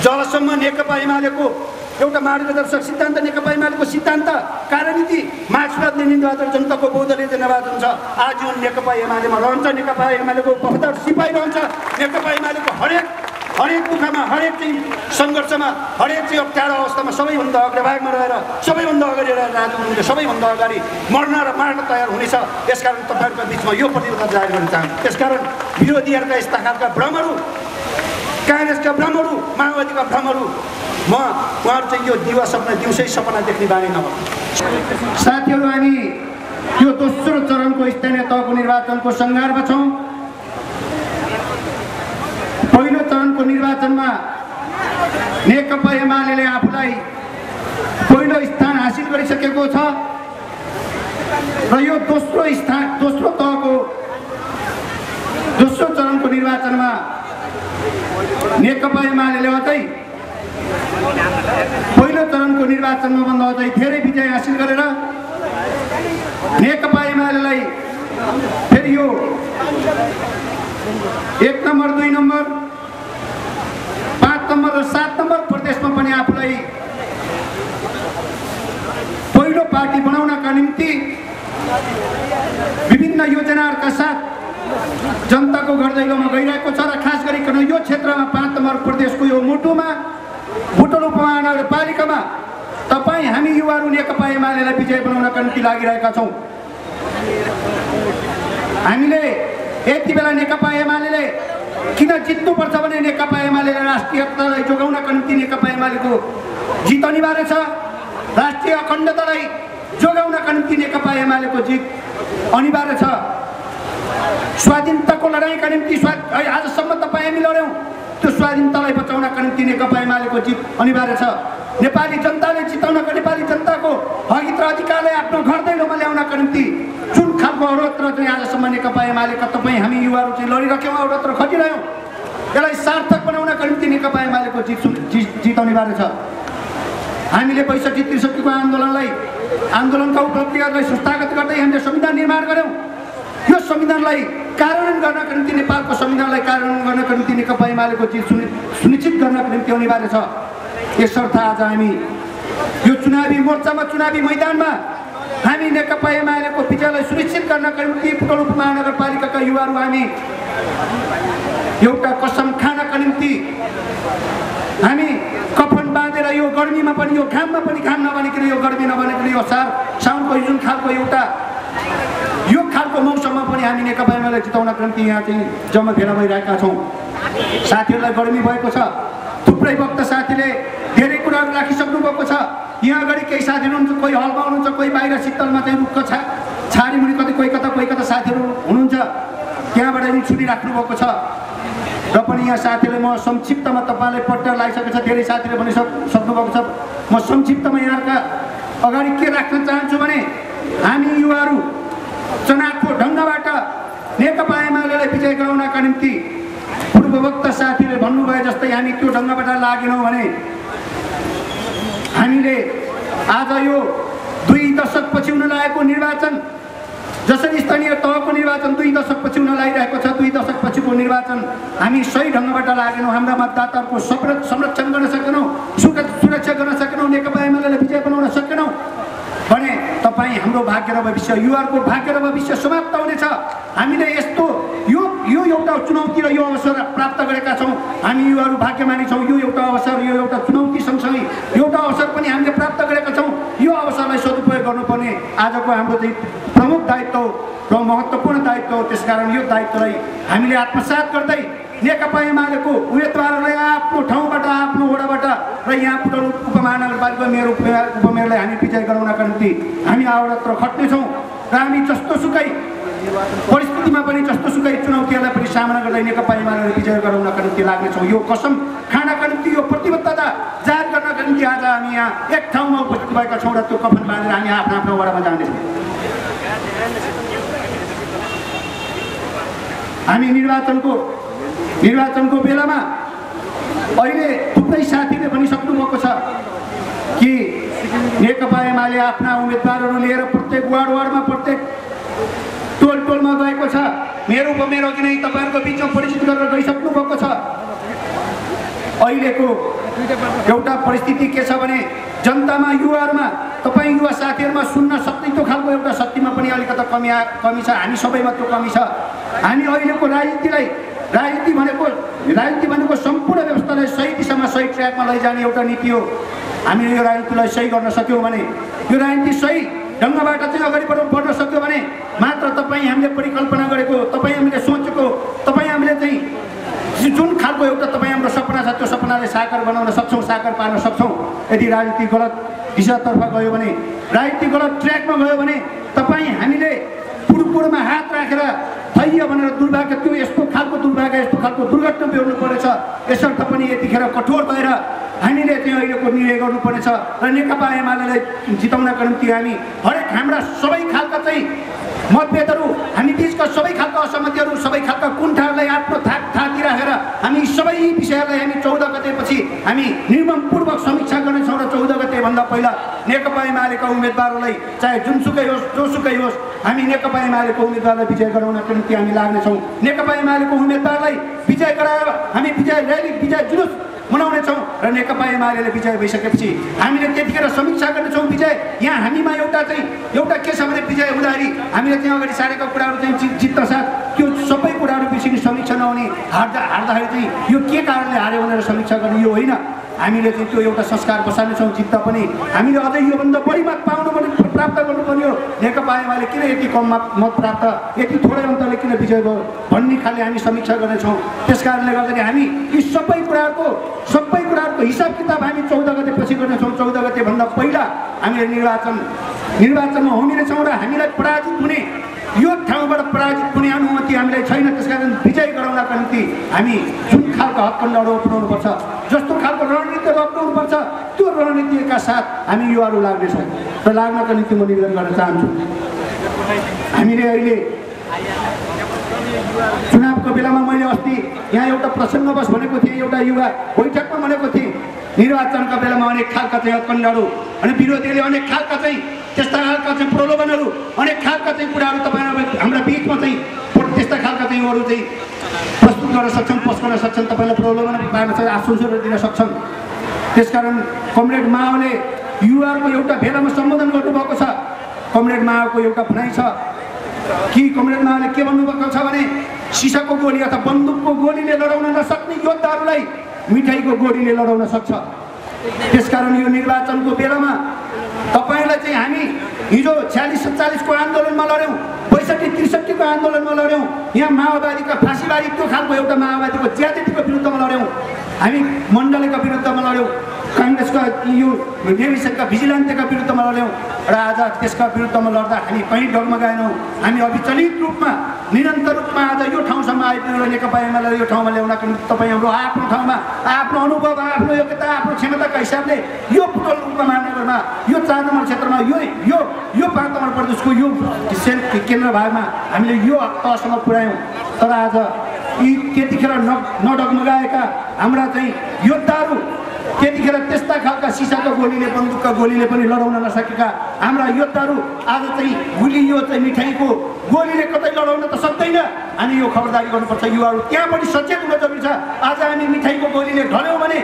जबसम्म नेकपा एमालेको एउटा मार्गदर्शक सिद्धान्त नेकपा एमालेको सिद्धान्त कार्यनीति मार्क्सवाद लेनिनवाद र जनताको बौद्ध चेतनावाद हुन्छ आजीवन नेकपा एमालेमा रहन्छ। नेकपा एमालेको वफादार सिपाही रहन्छ। नेकपा एमालेको हरेक दुःखमा हरेक चाहिँ सङ्घर्षमा हरेक चाहिँ अप्ठ्यारो अवस्थामा सबैभन्दा अग्रभागमा रहेर सबैभन्दा अगाडि रहेर राजनीतिले सबैभन्दा अगाडि मर्न र मार्न तयार हुनेछ। यसकारण तपाईँहरूका बिचमा यो प्रतिबद्धता जाहेर गर्न चाहन्छु। त्यसकारण विरोधीहरूका यस्ता खालका भ्रमहरू काङ्ग्रेसका भ्रमहरू माओवादीका भ्रमहरू उहाँहरू चाहिँ यो दिउँसै सपना देख्ने बानी नभएको। साथीहरू हामी यो दोस्रो चरणको स्थानीय तहको निर्वाचनको सङ्घारमा छौँ। पहिलो चरणको निर्वाचनमा नेकपा एमाले आफूलाई पहिलो स्थान हासिल गरिसकेको छ र यो दोस्रो तहको दोस्रो चरणको निर्वाचनमा नेकपा एमाले अझै पहिलो चरणको निर्वाचनमा भन्दा अझै धेरै विजय हासिल गरेर नेकपा एमालेलाई फेरि यो 1 नम्बर 2 नम्बर 5 नम्बर र 7 नम्बर प्रदेशमा पनि आफूलाई पहिलो पार्टी बनाउनका निम्ति विभिन्न योजनाहरूका साथ जनताको घर दैलोमा गइरहेको छ र खास गरिकन यो क्षेत्रमा 5 नम्बर प्रदेशको यो मुटुमा बुटोल उपमहानगरपालिकामा तपाईँ हामी युवाहरू नेकपा एमालेलाई विजय बनाउनका निम्ति लागिरहेका छौँ। हामीले यति बेला नेकपा एमाले किन जित्नुपर्छ भने नेकपा एमाले राष्ट्रिय एकतालाई जोगाउनका निम्ति नेकपा एमालेको जित अनिवार्य छ। राष्ट्रिय अखण्डतालाई जोगाउनका निम्ति नेकपा एमालेको जित अनिवार्य छ। स्वाधीनताको लडाइँका निम्ति आजसम्म तपाईँ हामी लड्यौँ। त्यो स्वाधीनतालाई बचाउनका निम्ति नेकपा एमालेको जित अनिवार्य छ। नेपाली जनताले जिताउनका नेपाली जनताको हक र अधिकारलाई आफ्नो घर दैलोमा ल्याउनका निम्ति जुन खालको अवरोध चाहिँ आजसम्म नेकपा एमालेका तपाईँ हामी युवाहरू चाहिँ लडिरहेका अवरोध र खटिरह्यौँ यसलाई सार्थक बनाउनका निम्ति नेकपा एमालेको जित अनिवार्य छ। हामीले ६२-६३को आन्दोलनका उपलब्धिहरूलाई संस्थागत गर्दै हामीले संविधान निर्माण गऱ्यौँ। यो संविधानलाई कार्यान्वयन गर्नका निम्ति नेपालको संविधानलाई कार्यान्वयन गर्नका निम्ति नेकपा एमालेको जित सुनिश्चित गर्नका निम्ति अनिवार्य छ। यसर्थ आज हामी यो चुनावी मोर्चामा चुनावी मैदानमा हामी नेकपा एमालेको विजयलाई सुनिश्चित गर्नका निम्ति बुटोल उपमहानगरपालिकाका युवाहरू हामी एउटा कसम खानका निम्ति हामी कफन बाँधेर यो गर्मीमा पनि यो घाममा पनि घाम नबनिकन यो गर्मी नबनिकन यो साउनको जुन खालको एउटा यो खालको मौसममा पनि हामी नेकपा एमाले जिताउनका निम्ति यहाँ चाहिँ जम्मा भेला भइरहेका छौँ। साथीहरूलाई गर्मी भएको छ। थुप्रै वक्ता साथीले धेरै कुराहरू राखिसक्नु भएको छ। यहाँ अगाडि केही साथीहरू हुनुहुन्छ, कोही हलमा हुनुहुन्छ, कोही बाहिर शीतलमा चाहिँ रुखको छारी मुनि कोही कता साथीहरू हुनुहुन्छ त्यहाँबाट पनि सुनिराख्नु भएको छ। र पनि यहाँ साथीहरूले म संक्षिप्तमा तपाईँलाई पट्टा लगाइसकेको छ। धेरै साथीले भनिसक्नु भएको छ। म संक्षिप्तमा यहाँका अगाडि के राख्न चाहन्छु भने हामी युवाहरू चुनावको ढङ्गबाट नेकपा एमालेलाई विजय गराउनका निम्ति पूर्ववक्ता साथीले भन्नुभयो जस्तै हामी त्यो ढङ्गबाट लागेनौँ भने हामीले आज यो 2 दशकपछि हुन लागेको निर्वाचन जसरी स्थानीय तहको निर्वाचन 2 दशकपछि हुन लागिरहेको छ 2 दशकपछिको निर्वाचन हामी सही ढङ्गबाट लागेनौँ। हाम्रा मतदाताहरूको संरक्षण गर्न सकेनौँ, सुरक्षा गर्न सकेनौँ, नेकपा एमालेलाई विजय बनाउन सकेनौँ भने तपाईँ हाम्रो भाग्य र भविष्य युवाहरूको भाग्य र भविष्य समाप्त हुनेछ। हामीले यस्तो यो एउटा चुनौती र यो अवसर प्राप्त गरेका छौँ। हामी युवाहरू भाग्यमानी छौँ। यो एउटा अवसर यो एउटा चुनौती सँगसँगै एउटा अवसर पनि हामीले प्राप्त गरेका छौँ। यो अवसरलाई सदुपयोग गर्नुपर्ने आजको हाम्रो चाहिँ प्रमुख दायित्व र महत्त्वपूर्ण दायित्व हो। त्यसकारण यो दायित्वलाई हामीले आत्मसात गर्दै नेकपा एमालेको उम्मेदवारहरूलाई आफ्नो ठाउँबाट आफ्नो वडाबाट र यहाँ बुटोल उपमहानगरपालिका मेयर उपमेयरलाई हामी विजय गराउनका निम्ति हामी आवरत र खट्नेछौँ र हामी जस्तोसुकै परिस्थितिमा पनि जस्तोसुकै चुनौतीहरूलाई पनि सामना गर्दै नेकपा एमालेलाई विजय गराउनका निम्ति लाग्नेछौँ। यो कसम खानका निम्ति यो प्रतिबद्धता जाहेर गर्नका निम्ति आज हामी यहाँ एक ठाउँमा उपस्थित भएका छौँ र त्यो कफन बाँधेर हामी आफ्नो आफ्नो वडामा जानेछौँ। हामी निर्वाचनको बेलामा अहिले थुप्रै साथीले भनिसक्नु भएको छ कि नेकपा एमाले आफ्ना उम्मेदवारहरू लिएर प्रत्येक वार्डमा प्रत्येक टोलमा गएको छ। मेरो उपमेयर अघि नै तपाईँहरूको बिचमा परिचित गरेर गइसक्नु भएको छ। अहिलेको एउटा परिस्थिति के छ भने जनतामा युवाहरूमा तपाईँ युवा साथीहरूमा सुन्न सक्ने त्यो खालको एउटा शक्तिमा पनि अलिकति कमी छ। हामी सबैमा त्यो कमी छ। हामी अहिलेको राजनीति भनेको सम्पूर्ण व्यवस्थालाई सही दिशामा सही ट्र्याकमा लैजाने एउटा नीति हो। हामीले यो राजनीतिलाई सही गर्न सक्यौँ भने, यो राजनीति सही ढङ्गबाट चाहिँ अगाडि बढ्न सक्यो भने मात्र तपाईँ हामीले परिकल्पना गरेको, तपाईँ हामीले सोचेको, तपाईँ हामीले चाहिँ जुन खालको एउटा तपाईँ हाम्रो सपना छ त्यो सपनालाई साकार बनाउन सक्छौँ, साकार पार्न सक्छौँ। यदि राजनीति गलत दिशातर्फ गयो भने, राजनीति गलत ट्र्याकमा गयो भने तपाईँ हामीले पुरपुरमा हात राखेर थैयो भनेर दुर्भाग्य, त्यो यस्तो खालको दुर्भाग्य, यस्तो खालको दुर्घटना बेहोर्नु परेछ। यसर्थ पनि यतिखेर कठोर भएर हामीले त्यो अहिलेको निर्णय गर्नुपर्नेछ र नेकपा एमालेलाई जिताउनका निम्ति हामी हरेक हाम्रा सबै खालका चाहिँ मतभेदहरू, हामी बिचका सबै खालका असहमतिहरू, सबै खालका कुण्ठाहरूलाई आफ्नो थाती राखेर हामी सबै विषयहरूलाई हामी 14 गतेपछि हामी निर्ममपूर्वक समीक्षा गर्नेछौँ र 14 गतेभन्दा पहिला नेकपा एमालेका उम्मेदवारहरूलाई चाहे जुनसुकै होस् जोसुकै होस् हामी नेकपा एमालेको उम्मेदवारलाई विजय गराउनका निम्ति हामी लाग्नेछौँ। नेकपा एमालेको उम्मेदवारलाई विजय गराएर हामी विजय र्याली, विजय जुलुस मनाउनेछौँ र नेकपा एमाले विजय भइसकेपछि हामीले त्यतिखेर समीक्षा गर्नेछौँ। विजय यहाँ हामीमा एउटा के छ भने विजय हुँदाखेरि हामीले त्यहाँ अगाडि सारेका कुराहरू चाहिँ जित्न साथ त्यो सबै कुराहरू बिर्सिने, समीक्षा नहुने, हार्दाखेरि चाहिँ यो के कारणले हार्यो भनेर समीक्षा गर्ने यो होइन। हामीले चाहिँ त्यो एउटा संस्कार बसाल्नेछौँ। जित्दा पनि हामीले अझै योभन्दा बढी मत प्राप्त गर्नुपर्ने हो। नेकपा एमाले किन यति कम मत प्राप्त, यति थोरै अन्तरले किन विजय भयो भन्ने खाले हामी समीक्षा गर्नेछौँ। त्यस कारणले गर्दाखेरि हामी यी सबै कुराहरूको हिसाब किताब हामी 14 गतेपछि गर्नेछौँ। 14 गतेभन्दा पहिला हामीले निर्वाचनमा हुनेछौँ र हामीलाई पराजित हुने, यो ठाउँबाट पराजित हुने अनुमति हामीलाई छैन। त्यसकारण विजय गराउनका निम्ति हामी जुन खालको हत्कण्डाहरू अपनाउनुपर्छ, जस्तो खालको रणनीतिहरू अपनाउनुपर्छ त्यो रणनीतिका साथ हामी युवाहरू लाग्नेछौँ र लाग्नका निम्ति म निवेदन गर्न चाहन्छु। हामीले अहिले चुनावको बेलामा मैले अस्ति यहाँ एउटा प्रसङ्गवश भनेको थिएँ, एउटा युवा बैठकमा भनेको थिएँ, निर्वाचनका बेलामा अनेक खालका चाहिँ हत्कण्डाहरू अनि विरोधीले अनेक खालका चाहिँ त्यस्ता खालका चाहिँ प्रलोभनहरू, अनेक खालका चाहिँ कुराहरू तपाईँहरू हाम्रा बिचमा चाहिँ त्यस्ता खालका चाहिँ अरू चाहिँ प्रस्तुत गर्न सक्छन्, पोस्ट गर्न सक्छन्, तपाईँलाई प्रलोभन पार्न सक्छ, आश्वासनहरू दिन सक्छन्। त्यसकारण कमरेड माओले युवाहरूको एउटा भेलामा सम्बोधन गर्नुभएको छ। कमरेड माओको एउटा भनाइ छ कि कमरेड माओले के भन्नुभएको छ भने सिसाको गोली अथवा बन्दुकको गोलीले लडाउन नसक्ने योद्धाहरूलाई मिठाईको गोलीले लडाउन सक्छ। त्यसकारण यो निर्वाचनको बेलामा तपाईँलाई चाहिँ हामी हिजो 46-47 को आन्दोलनमा लड्यौँ, 62-63 को आन्दोलनमा लड्यौँ, यहाँ माओवादीका फाँसीवादी त्यो खालको एउटा माओवादीको ज्यादतीको विरुद्धमा लड्यौँ, हामी मण्डलका विरुद्धमा लड्यौँ, काङ्ग्रेसका यो नेविसनका भिजिलान्तेका विरुद्धमा लड्यौँ र आज त्यसका विरुद्धमा लड्दा हामी कहीँ डगमगाएनौँ। हामी अविचलित रूपमा निरन्तर रूपमा आज यो ठाउँसम्म आइपुग्यो। नेकपा एमाले यो ठाउँमा ल्याउनका निम्ति तपाईँ हाम्रो आफ्नो ठाउँमा आफ्नो अनुभव, आफ्नो योग्यता, आफ्नो क्षमताका हिसाबले यो पुटल रूपमा महानगरमा यो 4 नम्बर क्षेत्रमा यो 5 नम्बर प्रदेशको यो केन्द्र भागमा हामीले यो तहसम्म पुर्यायौँ। तर आज यी त्यतिखेर नडगमगाएका हाम्रा चाहिँ योद्धाहरू, त्यतिखेर त्यस्ता खालका सिसाको गोलीले, बन्दुकका गोलीले पनि लडाउन नसकेका हाम्रा योद्धाहरू आज चाहिँ यो चाहिँ मिठाईको गोलीले कतै लडाउन त सक्दैन। हामी यो खबरदारी गर्नुपर्छ। युवाहरू त्यहाँ पनि सचेत हुन जरुरी छ। आज हामी मिठाईको गोलीले ढल्यौँ भने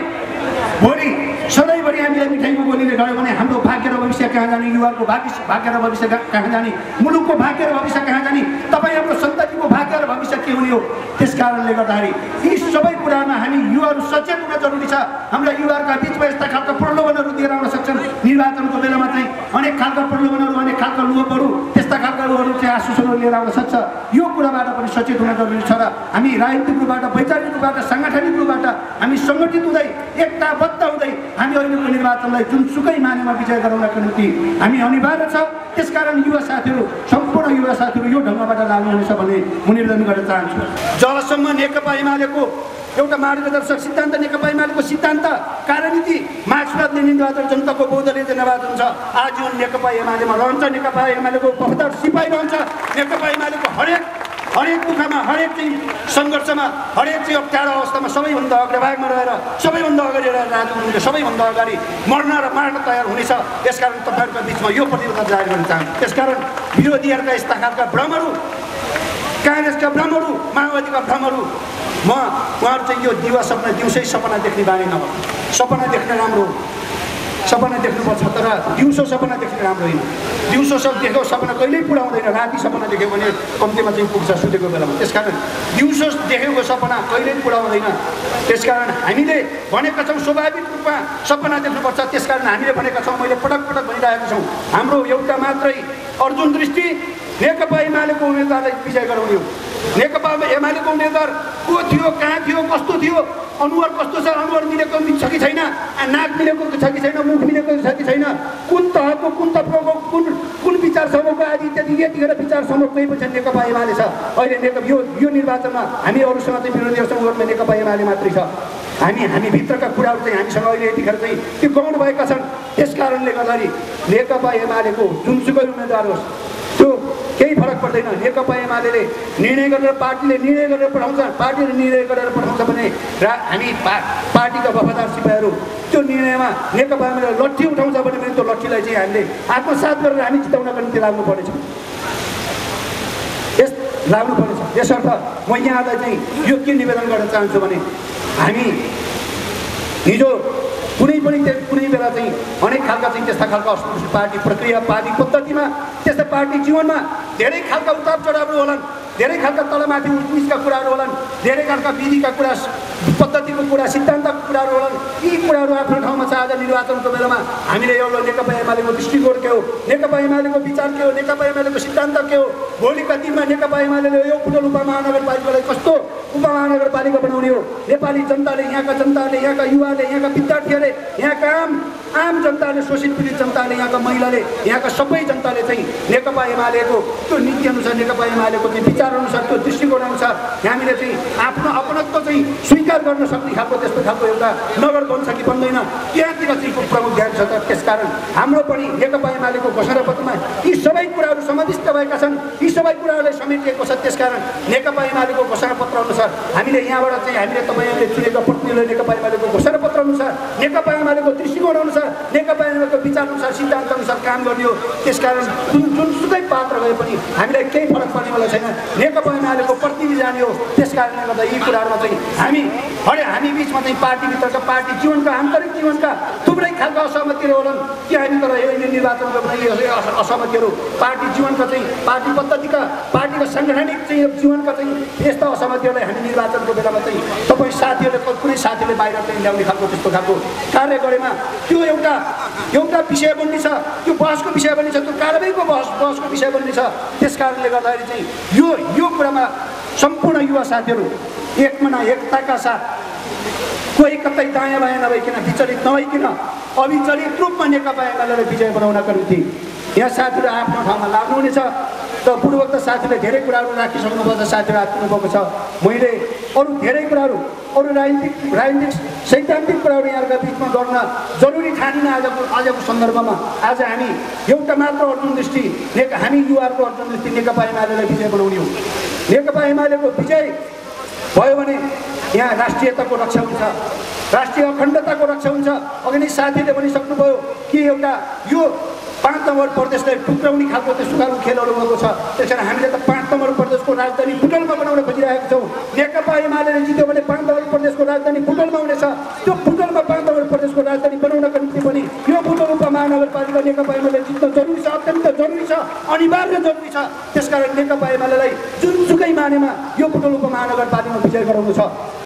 भोलि सधैँभरि हामीलाई मिठाईको गोलीले ढल्यो भने हाम्रो भाग्य र भविष्य कहाँ जाने, युवाको भाग्य र भविष्य कहाँ जाने, मुलुकको भाग्य र भविष्य कहाँ जाने, तपाईँ हाम्रो सन्ततिको भाग्य र भविष्य के हुने हो। त्यस कारणले गर्दाखेरि यी सबै कुरामा हामी युवाहरू सचेत हुन जरुरी छ। हाम्रा युवाहरूका बिचमा यस्ता खालका प्रलोभनहरू दिएर आउन सक्छन्। निर्वाचनको बेलामा चाहिँ अनेक खालका प्रलोभनहरू, अनेक खालका लोभहरू, त्यस्ता खालकाहरू चाहिँ आश्वासनहरू लिएर आउन सक्छ। यो कुराबाट पनि सचेत हुन जरुरी छ र हामी राजनीतिक रूपबाट, वैचारिक रूपबाट, साङ्गठनिक रूपबाट हामी सङ्गठित हुँदै एकताबद्ध हुँदै हामी अहिलेको निर्वाचनलाई जुनसुकै मानेमा विजय गराउनका निम्ति हामी अनिवार्य छ। त्यसकारण युवा साथीहरू, सम्पूर्ण युवा साथीहरू यो ढङ्गबाट लाग्नुहुनेछ भन्ने म निवेदन गर्न चाहन्छु। जबसम्म नेकपा एमालेको एउटा मार्गदर्शक सिद्धान्त, नेकपा एमालेको सिद्धान्त, कार्यनीति मार्क्सवाद लेनिनवाद जनताको बौद्ध लेनिनवाद हुन्छ, आजीवन नेकपा एमालेमा रहन्छ। नेकपा एमालेको वफादार सिपाही रहन्छ। नेकपा एमालेको हरेक दुःखमा, हरेक चाहिँ सङ्घर्षमा, हरेक चाहिँ अप्ठ्यारो अवस्थामा सबैभन्दा अग्रभागमा रहेर, सबैभन्दा अगाडि रहेर राजनीतिले सबैभन्दा अगाडि मर्न र मार्न तयार हुनेछ। यसकारण तपाईँहरूका बिचमा यो प्रतिबद्धता जाहेर गर्न चाहन्छु। त्यसकारण विरोधीहरूका यस्ता खालका भ्रमहरू काङ्ग्रेसका भ्रमहरू, माओवादीका भ्रमहरू, उहाँहरू चाहिँ यो दिवा सपना दिउँसै सपना देख्ने बानी नभए। सपना देख्न राम्रो हो, सपना देख्नुपर्छ, तर दिउँसो सपना देख्ने राम्रो होइन। दिउँसो देखेको सपना कहिल्यै पुरा हुँदैन, राति सपना देख्यो भने कम्तीमा चाहिँ पुग्छ सुतेको बेलामा। त्यसकारण दिउँसो देखेको सपना कहिल्यै पुरा हुँदैन। त्यसकारण हामीले भनेका छौँ स्वाभाविक रूपमा सपना देख्नुपर्छ। त्यसकारण हामीले भनेका छौँ, मैले पटक पटक भनिरहेको छौँ, हाम्रो एउटा मात्रै अर्जुन दृष्टि नेकपा एमालेको उम्मेदवारलाई विजय गराउने हो। नेकपा एमालेको उम्मेदवार को थियो, कहाँ थियो, कस्तो थियो, अनुहार कस्तो छ, अनुहार मिलेको छ कि छैन, नाक मिलेको छ कि छैन, मुख मिलेको छ कि छैन, कुन तहको, कुन तत्त्वको, कुन विचार समूहको आदि इत्यादि यतिखेर विचार समूह कोही पनि नेकपा एमाले छ। अहिले नेकपा यो निर्वाचनमा हामी अरूसँग चाहिँ विरोधीहरूसँग गर्नु नेकपा एमाले मात्रै छ। हामी भित्रका कुराहरू चाहिँ हामीसँग अहिले यतिखेर चाहिँ त्यो गौण भएका छन्। त्यस कारणले गर्दाखेरि नेकपा एमालेको जुनसुकै उम्मेदवार होस् त्यो केही फरक पर्दैन। नेकपा एमाले निर्णय गरेर पार्टीले निर्णय गरेर पठाउँछ, पार्टीले निर्णय गरेर पठाउँछ भने हामी पार्टीका वफादार सिपाहीहरू त्यो निर्णयमा नेकपा एमाले लट्ठी उठाउँछ भने पनि त्यो लट्ठीलाई चाहिँ हामीले आत्मसात गरेर हामी जिताउनका निम्ति लाग्नुपर्नेछ, लाग्नुपर्नेछ। यसर्थ म यहाँलाई चाहिँ यो के निवेदन गर्न चाहन्छु भने हामी हिजो कुनै बेला चाहिँ अनेक खालका चाहिँ त्यस्ता खालका पार्टी प्रक्रिया, पार्टी पद्धतिमा, त्यस्ता पार्टी जीवनमा धेरै खालका उतार चढावहरू होलान्, धेरै खालका तलमाथि उठनिचका कुराहरू होलान्, धेरै खालका विधिका कुरा, पद्धतिको कुरा, सिद्धान्तको कुराहरू होलान्। यी कुराहरू आफ्नो ठाउँमा छ। आज निर्वाचनको बेलामा हामीले एउटा नेकपा एमालेको दृष्टिकोण के हो, नेकपा एमालेको विचार के हो, नेकपा एमालेको सिद्धान्त के हो, भोलिका दिनमा नेकपा एमाले यो पुटल उपमहानगरपालिकालाई कस्तो उपमहानगरपालिका बनाउने हो, नेपाली जनताले, यहाँका जनताले, यहाँका युवाले, यहाँका विद्यार्थीहरूले, यहाँका आम जनताले, शोषित पीडित जनताले, यहाँका महिलाले, यहाँका सबै जनताले चाहिँ नेकपा एमालेको त्यो नीति अनुसार, नेकपा एमालेको चाहिँ विचार अनुसार, त्यो दृष्टिकोण अनुसार हामीले चाहिँ आफ्नो अपनत्व चाहिँ स्वीकार गर्न सक्ने खालको त्यस्तो खालको एउटा नगर बन्छ कि बन्दैन, त्यहाँतिर चाहिँ प्रमुख ध्यान छ। त्यसकारण हाम्रो पनि नेकपा एमालेको घोषणापत्रमा यी सबै कुराहरू समाविष्ट भएका छन्, यी सबै कुराहरूलाई समेटिएको छ। त्यसकारण नेकपा एमालेको घोषणापत्र अनुसार हामीले यहाँबाट चाहिँ हामीले तपाईँहरूले चुनेका प्रतिनिधिले नेकपा एमालेको घोषणापत्र अनुसार, नेकपा एमालेको दृष्टिकोण अनुसार, नेकपा एमालेको विचार अनुसार, सिद्धान्त अनुसार काम गर्ने हो। त्यसकारण जुनसुकै पात्र गए पनि हामीलाई केही फरक पर्नेवाला छैन, नेकपा एमालेको प्रतिनिधि जाने हो। त्यस कारणले गर्दा यी कुराहरूमा चाहिँ हामी बिचमा चाहिँ पार्टीभित्रका, पार्टी जीवनका, आन्तरिक जीवनका थुप्रै खालका असहमतिहरू होलान् कि हामी तर यो निर्वाचनको असहमतिहरू, पार्टी जीवनका चाहिँ, पार्टी पद्धतिका, पार्टीका साङ्गठनिक चाहिँ जीवनका चाहिँ यस्ता असहमतिहरूलाई हामी निर्वाचनको बेलामा चाहिँ तपाईँ साथीहरूले, कुनै साथीले बाहिर चाहिँ ल्याउने खालको त्यस्तो खालको कार्य गरेमा त्यो एउटा विषय बन्ने छ, त्यो बहसको विषय बन्ने छ, त्यो कारबाहीको बहसको विषय बन्ने छ। त्यस कारणले गर्दाखेरि चाहिँ यो कुरामा सम्पूर्ण युवा साथीहरू एकताका साथ, कोही कतै दायाँ बायाँ नभइकन, विचलित नभइकन अविचलित रूपमा नेकपा एमालेलाई विजय बनाउनका निम्ति यहाँ साथीहरू आफ्नो ठाउँमा लाग्नुहुनेछ। त पूर्वोक्त साथीले धेरै कुराहरू राखिसक्नुपर्छ, साथीहरू आत्नुभएको छ। मैले अरू धेरै कुराहरू, अरू राजनीतिक सैद्धान्तिक कुराहरू यहाँका बिचमा गर्न जरुरी ठानिन। आजको सन्दर्भमा आज हामी एउटा मात्र अर्जुन दृष्टि, हामी युवाहरूको अर्जुन दृष्टि नेकपा एमालेलाई विजय बनाउने हो। नेकपा एमालेको विजय भयो भने यहाँ राष्ट्रियताको रक्षा हुन्छ, राष्ट्रिय अखण्डताको रक्षा हुन्छ। अघि नै साथीले भनिसक्नुभयो कि एउटा यो 5 नम्बर प्रदेशलाई टुक्राउने खालको त्यो सुकालु खेलहरू भएको छ। त्यसकारण हामीले त 5 नम्बर प्रदेशको राजधानी बुटवलमा बनाउन खोजिरहेका छौँ। नेकपा एमाले जित्यो भने 5 नम्बर प्रदेशको राजधानी बुटवलमा हुनेछ। त्यो बुटवलमा 5 नम्बर प्रदेशको राजधानी बनाउनका निम्ति पनि यो बुटवल उपमहानगरपालिका नेकपा एमाले जित्न जरुरी छ, अत्यन्त जरुरी छ, अनिवार्य जरुरी छ। त्यसकारण नेकपा एमालेलाई जुनसुकै मानेमा यो बुटवल उपमहानगरपालिकामा विजय गराउनु छ।